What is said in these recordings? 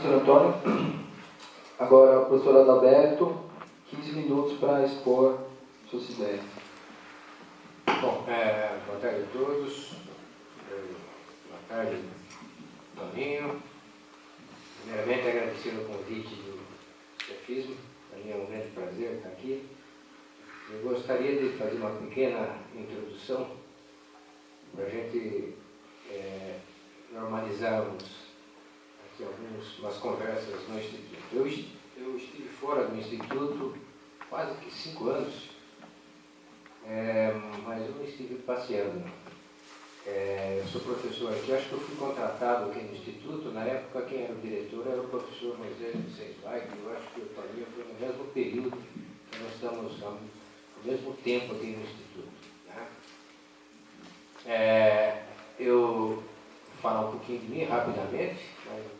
Professor Antônio. Agora, o professor Adalberto, 15 minutos para expor suas ideias. Bom, boa tarde a todos. Boa tarde, Toninho. Primeiramente, agradecer o convite do Cefismo. Para mim é um grande prazer estar aqui. Eu gostaria de fazer uma pequena introdução para a gente normalizarmos aqui algumas conversas no Instituto. Eu estive fora do Instituto quase que 5 anos, mas eu não estive passeando. Eu sou professor aqui, acho que eu fui contratado aqui no Instituto. Na época, quem era o diretor era o professor Moisés Vicente Weig, que eu acho que o Toninho foi no mesmo período que nós estamos ao mesmo tempo aqui no Instituto. Né? Eu vou falar um pouquinho de mim rapidamente.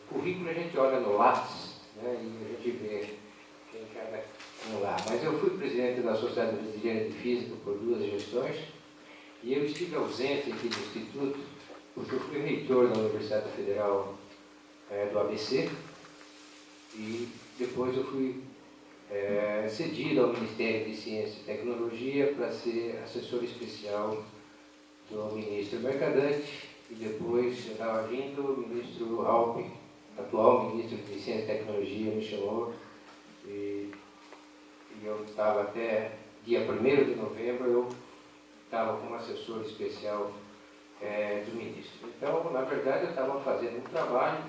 O currículo a gente olha no Lattes, né, e a gente vê quem cada um lá. Mas eu fui presidente da Sociedade Brasileira de Física por 2 gestões, e eu estive ausente aqui do Instituto porque eu fui reitor da Universidade Federal do ABC, e depois eu fui cedido ao Ministério de Ciência e Tecnologia para ser assessor especial do ministro Mercadante, e depois eu estava vindo, o ministro Alpe, atual ministro de Ciência e Tecnologia, me chamou, e eu estava até dia 1º de novembro, eu estava como assessor especial do ministro. Então, na verdade, eu estava fazendo um trabalho,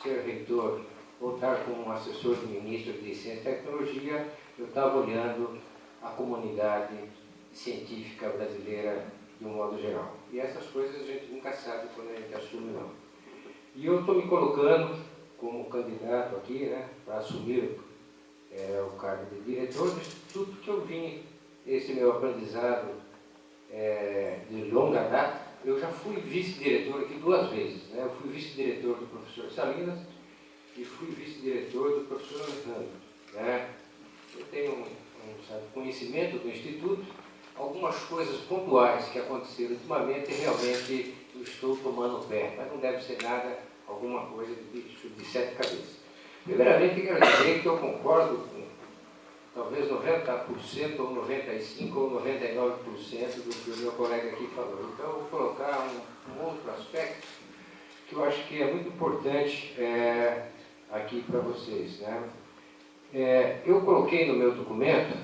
ser reitor, ou estar como assessor do ministro de Ciência e Tecnologia, eu estava olhando a comunidade científica brasileira de um modo geral. E essas coisas a gente nunca sabe quando a gente assume, não. E eu estou me colocando como candidato aqui, né, para assumir o cargo de diretor do Instituto, que eu vim, esse meu aprendizado de longa data. Eu já fui vice-diretor aqui 2 vezes. Né? Eu fui vice-diretor do professor Salinas e fui vice-diretor do professor Alejandro. Né? Eu tenho um certo conhecimento do Instituto. Algumas coisas pontuais que aconteceram ultimamente, realmente eu estou tomando pé, mas não deve ser nada, alguma coisa de 7 cabeças. Primeiramente, quero dizer que eu concordo com talvez 90% ou 95% ou 99% do que o meu colega aqui falou. Então, eu vou colocar um outro aspecto que eu acho que é muito importante aqui para vocês. Né? Eu coloquei no meu documento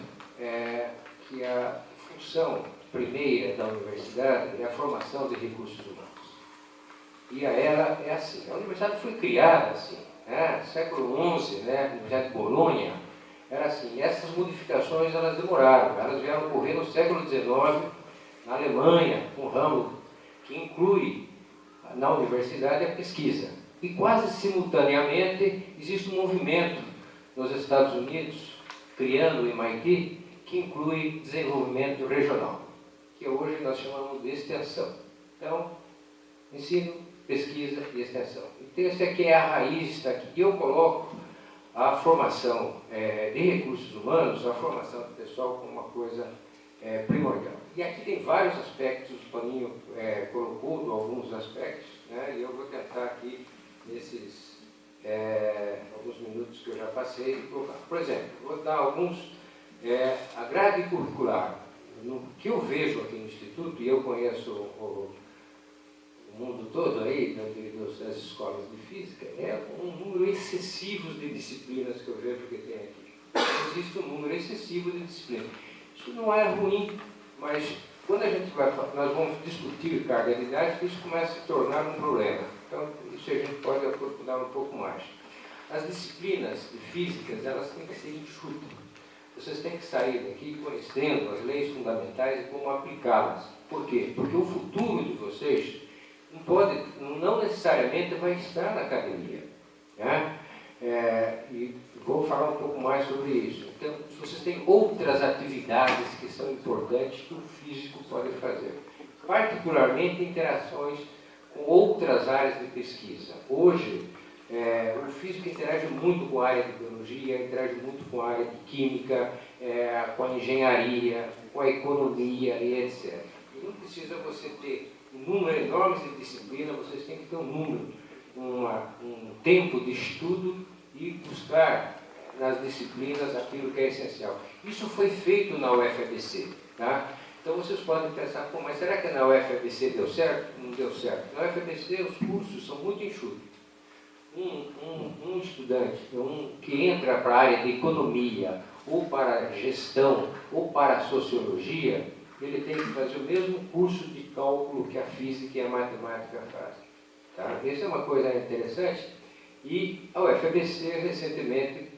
que a função primeira da universidade é a formação de recursos humanos. E ela é assim. A universidade foi criada assim, né? Século XI, né? A Universidade de Bolonha era assim. E essas modificações elas demoraram. Elas vieram ocorrer no século XIX, na Alemanha, um ramo que inclui na universidade a pesquisa. E quase simultaneamente existe um movimento nos Estados Unidos, criando o MIT, que inclui desenvolvimento regional, que hoje nós chamamos de extensão. Então, ensino, pesquisa e extensão. Então, essa aqui é a raiz, está aqui. E eu coloco a formação de recursos humanos, a formação do pessoal como uma coisa primordial. E aqui tem vários aspectos, o Toninho colocou alguns aspectos, né, e eu vou tentar aqui, nesses alguns minutos que eu já passei, colocar. Por exemplo, vou dar alguns. A grade curricular, no que eu vejo aqui no Instituto, e eu conheço o mundo todo aí, das escolas de física, é um número excessivo de disciplinas que eu vejo que tem aqui. Existe um número excessivo de disciplinas. Isso não é ruim, mas quando a gente nós vamos discutir carga didática, isso começa a se tornar um problema. Então, isso a gente pode aprofundar um pouco mais. As disciplinas físicas, elas têm que ser enxutas. Vocês têm que sair daqui conhecendo as leis fundamentais e como aplicá-las. Por quê? Porque o futuro de vocês não necessariamente vai estar na academia. Né? E vou falar um pouco mais sobre isso. Então, vocês têm outras atividades que são importantes que o físico pode fazer. Particularmente interações com outras áreas de pesquisa. Hoje, o físico interage muito com a área de biologia, interage muito com a área de química, com a engenharia, com a economia e etc. E não precisa você ter um número enorme de disciplina, vocês têm que ter um número um tempo de estudo e buscar nas disciplinas aquilo que é essencial. Isso foi feito na UFABC. Tá? Então vocês podem pensar, pô, mas será que na UFABC deu certo? Não deu certo. Na UFABC os cursos são muito enxutos. Um estudante que entra para a área de economia, ou para gestão, ou para sociologia, ele tem que fazer o mesmo curso de cálculo que a física e a matemática fazem. Tá? Isso é uma coisa interessante. E a UFABC recentemente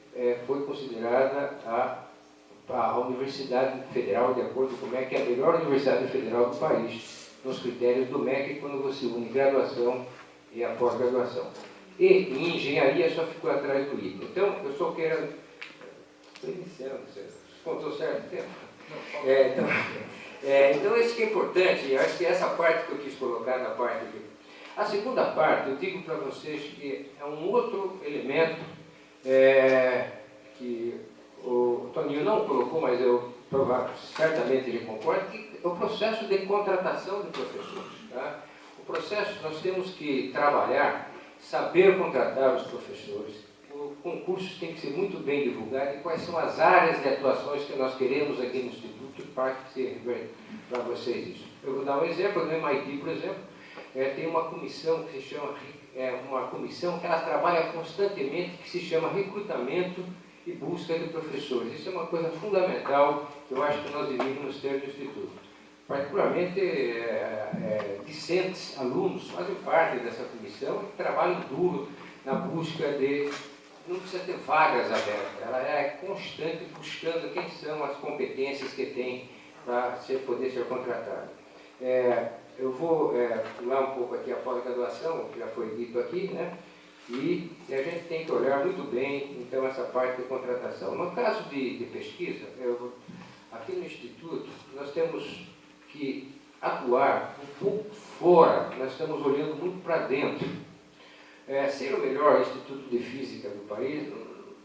foi considerada a Universidade Federal, de acordo com o MEC, é a melhor universidade federal do país, nos critérios do MEC, quando você une graduação e a pós-graduação. E em engenharia só ficou atrás do ITA. Então, eu só quero... Estou iniciando, você contou certo tempo? Então, isso que é importante, eu acho que essa parte que eu quis colocar na parte de... A segunda parte, eu digo para vocês que é um outro elemento que o Toninho não colocou, mas eu certamente ele concorda, que é o processo de contratação de professores. Tá? O processo, nós temos que trabalhar, saber contratar os professores. O concurso tem que ser muito bem divulgado e quais são as áreas de atuações que nós queremos aqui no Instituto para vocês isso. Eu vou dar um exemplo, no MIT, por exemplo, tem uma comissão que se chama, uma comissão que ela trabalha constantemente, que se chama recrutamento e busca de professores. Isso é uma coisa fundamental que eu acho que nós deveríamos ter no Instituto. Particularmente, discentes, alunos, fazem parte dessa comissão e trabalham duro na busca de... Não precisa ter vagas abertas, ela é constante buscando quem são as competências que tem para poder ser contratado. Eu vou pular um pouco aqui a pós-graduação, que já foi dito aqui, né? E a gente tem que olhar muito bem, então, essa parte de contratação. No caso de pesquisa, aqui no Instituto, nós temos que atuar um pouco fora, nós estamos olhando muito para dentro. Ser o melhor instituto de física do país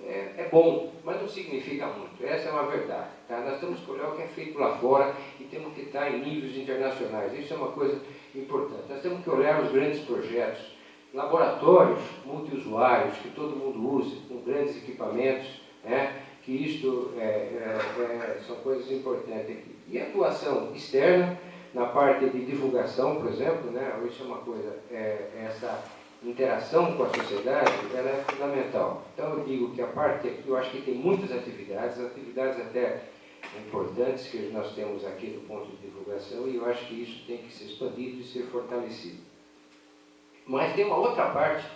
é bom, mas não significa muito. Essa é uma verdade. Tá? Nós temos que olhar o que é feito lá fora e temos que estar em níveis internacionais. Isso é uma coisa importante. Nós temos que olhar os grandes projetos, laboratórios multiusuários que todo mundo usa, com grandes equipamentos, né? Que isto são coisas importantes aqui. E a atuação externa, na parte de divulgação, por exemplo, né? Isso é uma coisa, essa interação com a sociedade, ela é fundamental. Então eu digo que a parte aqui, eu acho que tem muitas atividades até importantes que nós temos aqui do ponto de divulgação, e eu acho que isso tem que ser expandido e ser fortalecido. Mas tem uma outra parte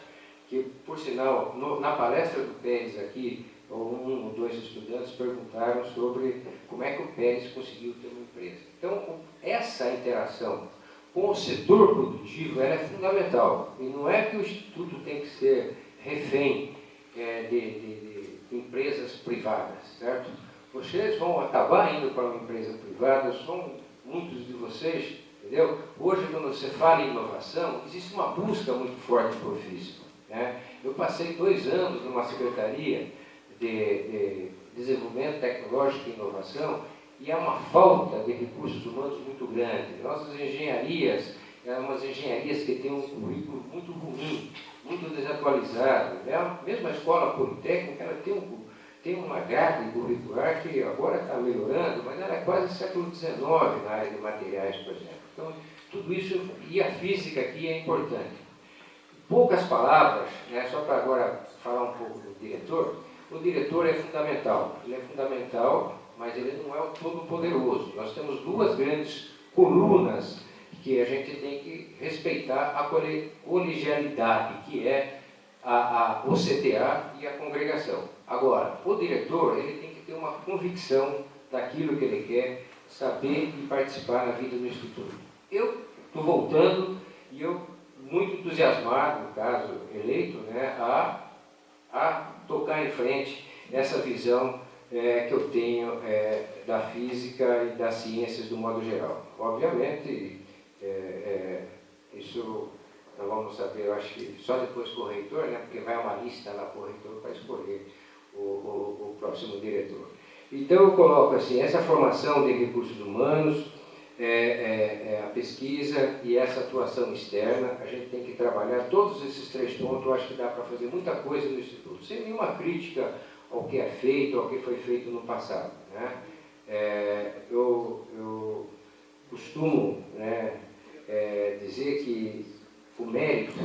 que, por sinal, na palestra do Pérez aqui, um ou dois estudantes perguntaram sobre como é que o Pérez conseguiu ter uma empresa. Então, essa interação com o setor produtivo ela é fundamental. E não é que o Instituto tem que ser refém de empresas privadas, certo? Vocês vão acabar indo para uma empresa privada, são muitos de vocês, entendeu? Hoje, quando você fala em inovação, existe uma busca muito forte por físico. Né? Eu passei 2 anos numa secretaria de desenvolvimento tecnológico e inovação, e há uma falta de recursos humanos muito grande. Nossas engenharias, umas engenharias que têm um currículo muito ruim, muito desatualizado. Mesmo a escola politécnica, ela tem uma grade curricular que agora está melhorando, mas ela é quase século XIX na área de materiais, por exemplo. Então, tudo isso, e a física aqui é importante. Poucas palavras, né, só para agora falar um pouco do diretor. O diretor é fundamental. Ele é fundamental, mas ele não é o todo-poderoso. Nós temos 2 grandes colunas que a gente tem que respeitar a colegialidade, que é a OCTA e a congregação. Agora, o diretor ele tem que ter uma convicção daquilo que ele quer, saber e participar na vida do Instituto. Eu estou voltando e eu muito entusiasmado, no caso eleito, né, a tocar em frente essa visão que eu tenho da física e das ciências do modo geral. Obviamente, isso nós vamos saber, eu acho que só depois com o reitor, né, porque vai uma lista lá para o reitor para escolher o próximo diretor. Então eu coloco assim, essa formação de recursos humanos, a pesquisa e essa atuação externa. A gente tem que trabalhar todos esses 3 pontos. Eu acho que dá para fazer muita coisa no Instituto, sem nenhuma crítica ao que é feito, ao que foi feito no passado, né? Eu costumo, né, dizer que o mérito,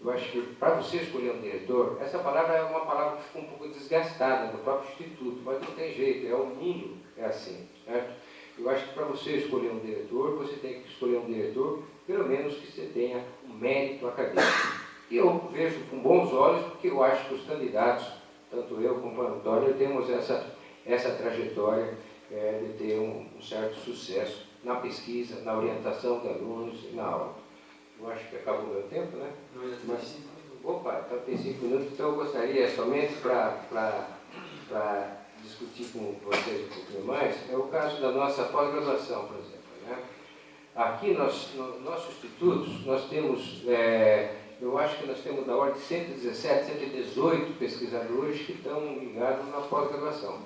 eu acho que para você escolher um diretor, essa palavra é uma palavra que ficou um pouco desgastada no próprio Instituto, mas não tem jeito, o mundo é assim, certo? Eu acho que para você escolher um diretor, você tem que escolher um diretor, pelo menos que você tenha um mérito acadêmico. E eu vejo com bons olhos, porque eu acho que os candidatos, tanto eu como o Antônio, temos essa trajetória de ter um certo sucesso na pesquisa, na orientação de alunos e na aula. Eu acho que acabou o meu tempo, né? Mas, opa, então tem 5 minutos, então eu gostaria somente para discutir com vocês um pouquinho mais, é o caso da nossa pós-graduação, por exemplo, né? Aqui, no nosso instituto, nós temos, eu acho que nós temos da ordem de 117, 118 pesquisadores que estão ligados na pós-graduação.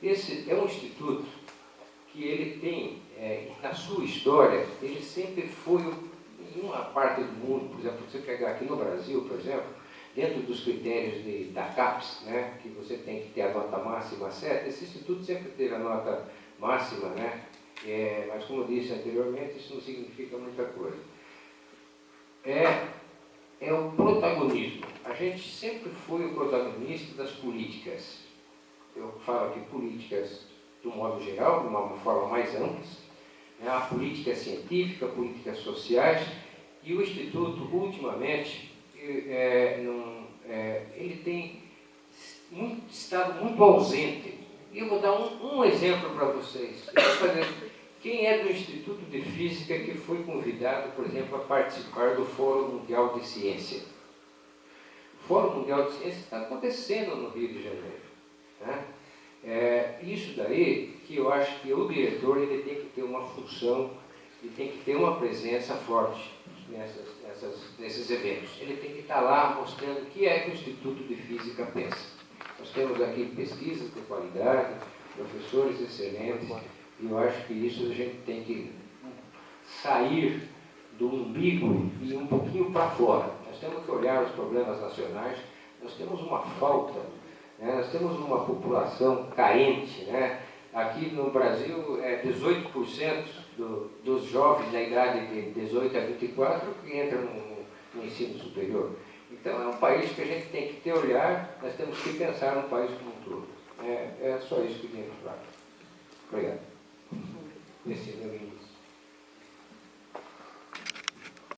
Esse é um instituto que ele tem, na sua história, ele sempre foi, em uma parte do mundo, por exemplo, você pegar aqui no Brasil, por exemplo, dentro dos critérios da CAPES, né, que você tem que ter a nota máxima 7, esse instituto sempre teve a nota máxima, né, mas como eu disse anteriormente, isso não significa muita coisa. É o protagonismo. A gente sempre foi o protagonista das políticas. Eu falo aqui políticas do modo geral, de uma forma mais ampla, né, a política científica, políticas sociais, e o Instituto, ultimamente, ele tem estado muito ausente. E eu vou dar um exemplo para vocês. Quem é do Instituto de Física que foi convidado, por exemplo, a participar do Fórum Mundial de Ciência? O Fórum Mundial de Ciência está acontecendo no Rio de Janeiro, né? Isso daí que eu acho que o diretor ele tem que ter uma função, ele tem que ter uma presença forte nesses eventos. Ele tem que estar lá mostrando o que é que o Instituto de Física pensa. Nós temos aqui pesquisas de qualidade, professores excelentes, e eu acho que isso a gente tem que sair do umbigo e um pouquinho para fora. Nós temos que olhar os problemas nacionais, nós temos uma falta, né? Nós temos uma população carente, né? Aqui no Brasil, 18% dos jovens da idade de 18 a 24 que entram no ensino superior. Então, é um país que a gente tem que ter olhar, nós temos que pensar no país como um todo. É só isso que eu tenho que falar. Obrigado. Esse é meu início.